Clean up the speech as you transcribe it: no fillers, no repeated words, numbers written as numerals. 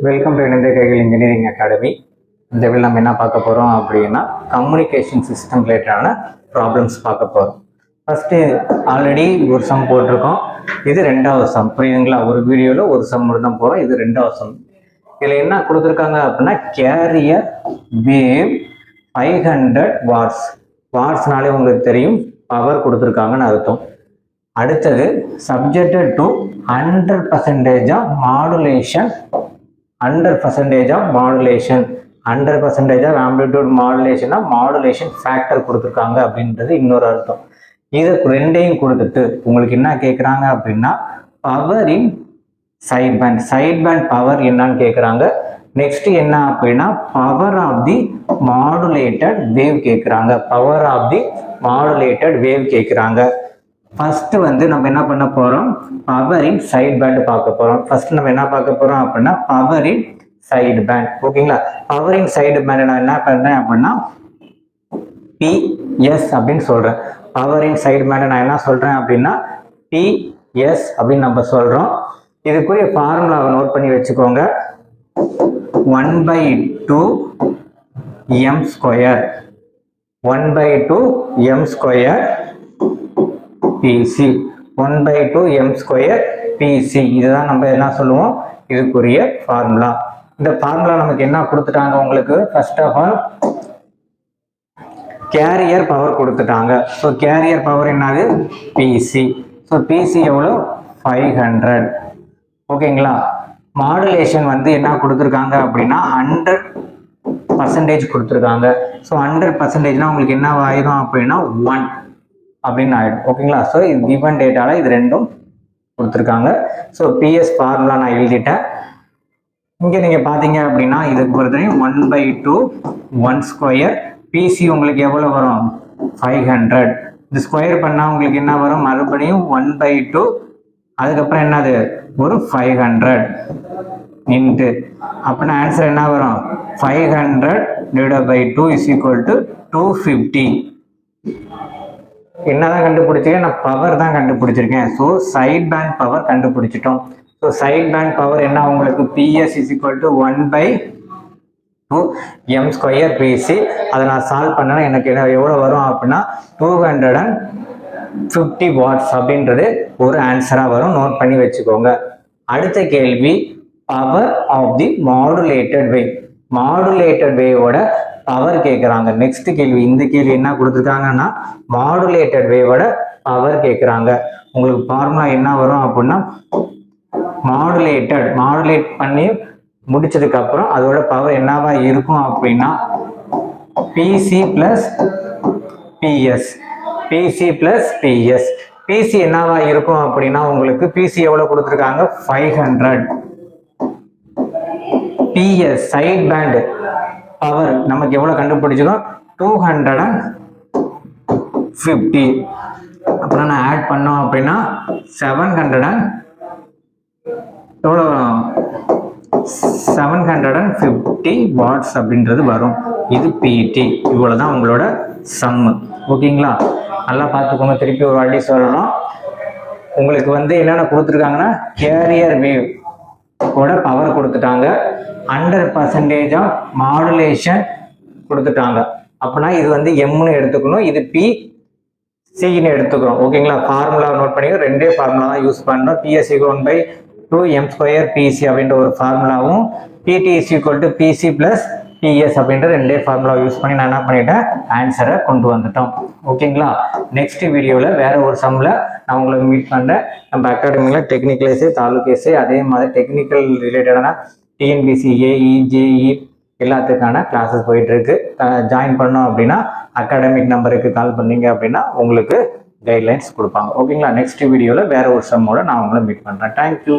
Welcome to இணைந்த கைகள் engineering academy. இந்த வீடியோ நம்ம என்ன பார்க்க போகிறோம் அப்படின்னா கம்யூனிகேஷன் சிஸ்டம் ரிலேட்டடான ப்ராப்ளம்ஸ் பார்க்க போகிறோம். ஃபஸ்ட்டு ஆல்ரெடி ஒரு சம் போட்டிருக்கோம், இது ரெண்டாவது சம். புரியுதுங்களா? ஒரு வீடியோவில் ஒரு சம் மட்டும் தான் போகிறோம், இது ரெண்டாவது சம். இதில் என்ன கொடுத்துருக்காங்க அப்படின்னா கேரியர் வேவ் 500 வாட்ஸ். வாட்ஸ்னாலே உங்களுக்கு தெரியும் பவர் கொடுத்துருக்காங்கன்னு அர்த்தம். அடுத்தது subjected to 100% of modulation, 100% of modulation, 100% of amplitude மாடுலேஷனா மாடுலேஷன் ஃபேக்டர் கொடுத்துருக்காங்க அப்படின்றது இன்னொரு அர்த்தம். இது ரெண்டையும் கொடுத்துட்டு உங்களுக்கு என்ன கேட்குறாங்க அப்படின்னா power in side band, side band power என்னன்னு கேட்குறாங்க. நெக்ஸ்ட் என்ன அப்படின்னா power of the modulated wave கேட்குறாங்க, power of the modulated wave கேட்குறாங்க. ஃபர்ஸ்ட் வந்து நம்ம என்ன பண்ண போறோம், பவர் இன் சைட் பேண்ட் பார்க்க போறோம். ஃபர்ஸ்ட் நம்ம என்ன பார்க்க போறோம் அப்படின்னா பவர் இன் சைடு பேண்ட். ஓகேங்களா? பவர் இன் சைடு பேண்ட் நான் என்ன பண்றேன் அப்படின்னா PS அப்படின்னு சொல்றேன். பவர் இன் சைடு பேண்ட் நான் என்ன சொல்றேன் அப்படின்னா PS அப்படின்னு நம்ம சொல்றோம். இதுக்குரிய ஃபார்முலாவை நோட் பண்ணி வச்சுக்கோங்க. 1/2 m square, 1/2 m square PC, 1/2 m square PC. இதுதான் நம்ம என்ன சொல்லுவோம், இதுக்குரிய ஃபார்முலா. இந்த ஃபார்முலா நமக்கு என்ன கொடுத்துட்டாங்க உங்களுக்கு, first of all carrier power கொடுத்துட்டாங்க. ஸோ கேரியர் பவர் என்னது PC. ஸோ PC எவ்வளோ 500. ஓகேங்களா? மாடுலேஷன் வந்து என்ன கொடுத்துருக்காங்க அப்படின்னா 100% கொடுத்துருக்காங்க. ஸோ 100%னா உங்களுக்கு என்ன ஆயிரும் அப்படின்னா 1 அப்படின்னு ஆயிடும். ஓகேங்களா? ஸோ இது கிவன் டேட்டால இது ரெண்டும் கொடுத்துருக்காங்க. ஸோ பிஎஸ் ஃபார்முலா நான் எழுதிட்டேன். இங்கே நீங்கள் பார்த்தீங்க அப்படின்னா இதுக்கு பொறுத்தவரையும் 1/2 1 ஸ்கொயர் பிசி உங்களுக்கு எவ்வளோ வரும் 500. இது ஸ்கொயர் பண்ணால் உங்களுக்கு என்ன வரும், மறுபடியும் 1/2, அதுக்கப்புறம் என்னது ஒரு 500 இன்ட்டு, அப்படின்னா ஆன்சர் என்ன வரும் 500 divided by 2 is equal to 250. என்னதான் கண்டுபிடிச்சிருக்கேன், நான் பவர் தான் கண்டுபிடிச்சிருக்கேன். ஸோ சைட் பேண்ட் பவர் கண்டுபிடிச்சிட்டோம். ஸோ சைட் பேண்ட் பவர் என்ன உங்களுக்கு PS is equal to 1/2 m square PC. அதை நான் சால்வ் பண்ணேன்னா எனக்கு எவ்வளோ வரும் அப்படின்னா 250 வாட்ஸ் அப்படின்றது ஒரு ஆன்சராக வரும். நோட் பண்ணி வச்சுக்கோங்க. அடுத்த கேள்வி power of the modulated wave, modulated வேவோட பவர் கேட்குறாங்க. நெக்ஸ்ட் கேள்வி, இந்த கேள்வி என்ன கொடுத்துருக்காங்கன்னா மாடுலேட்டட் வேவோட பவர் கேட்குறாங்க. உங்களுக்கு ஃபார்முலா என்ன வரும் அப்படின்னா மாடுலேட் பண்ணி முடிச்சதுக்கு அப்புறம் அதோட பவர் என்னவா இருக்கும் அப்படின்னா PC plus PS, PC plus PS. PC என்னவா இருக்கும் அப்படின்னா உங்களுக்கு PC எவ்வளவு கொடுத்துருக்காங்க 500. PS சைட் பேண்ட் பவர் நமக்கு எவ்வளவு கண்டுபிடிச்சிடும் 250. அப்புறம் நான் ஆட் பண்ணோம் அப்படின்னா 700 எவ்வளோ 750 வாட்ஸ் அப்படின்றது வரும். இது PT. இவ்வளவுதான் உங்களோட சம்மு. ஓகேங்களா? நல்லா பார்த்துக்கோங்க. திருப்பி ஒரு வாட்டி சொல்லணும். உங்களுக்கு வந்து என்னென்ன கொடுத்துருக்காங்கன்னா கேரியர் வேவ் கூட பவர் கொடுத்துட்டாங்க, 100% ஆஃப் மாடுலேஷன் கொடுத்துட்டாங்க. அப்படின்னா இது வந்து எம்னு எடுத்துக்கணும், இது PCன்னு எடுத்துக்கிறோம். ஓகேங்களா? ஃபார்முலா நோட் பண்ணி ரெண்டே ஃபார்முலா தான் யூஸ் பண்ணணும். PS = 1/2 m ஸ்கொயர் PC அப்படின்ற ஒரு ஃபார்முலாவும் PT = PC பிளஸ் PS அப்படின்ற ரெண்டே ஃபார்முலா யூஸ் பண்ணி நான் என்ன பண்ணிட்டேன், ஆன்சரை கொண்டு வந்துட்டோம். ஓகேங்களா? நெக்ஸ்ட் வீடியோவில் வேற ஒரு சம்மில் நான் உங்களை மீட் பண்ணுறேன். நம்ம அகாடமியில் டெக்னிக்கல் எஸ்ஏ, தாலுக் எஸ்ஏ, அதே மாதிரி டெக்னிக்கல் ரிலேட்டடான TNPSC, AE, JE எல்லாத்துக்கான கிளாஸஸ் போயிட்டு இருக்கு. ஜாயின் பண்ணோம் அப்படின்னா அகாடமிக் நம்பருக்கு கால் பண்ணீங்க அப்படின்னா உங்களுக்கு கைட்லைன்ஸ் கொடுப்பாங்க. ஓகேங்களா? நெக்ஸ்ட் வீடியோவில் வேற ஒரு சம்மோட நான் உங்களை மீட் பண்ணுறேன். தேங்க்யூ.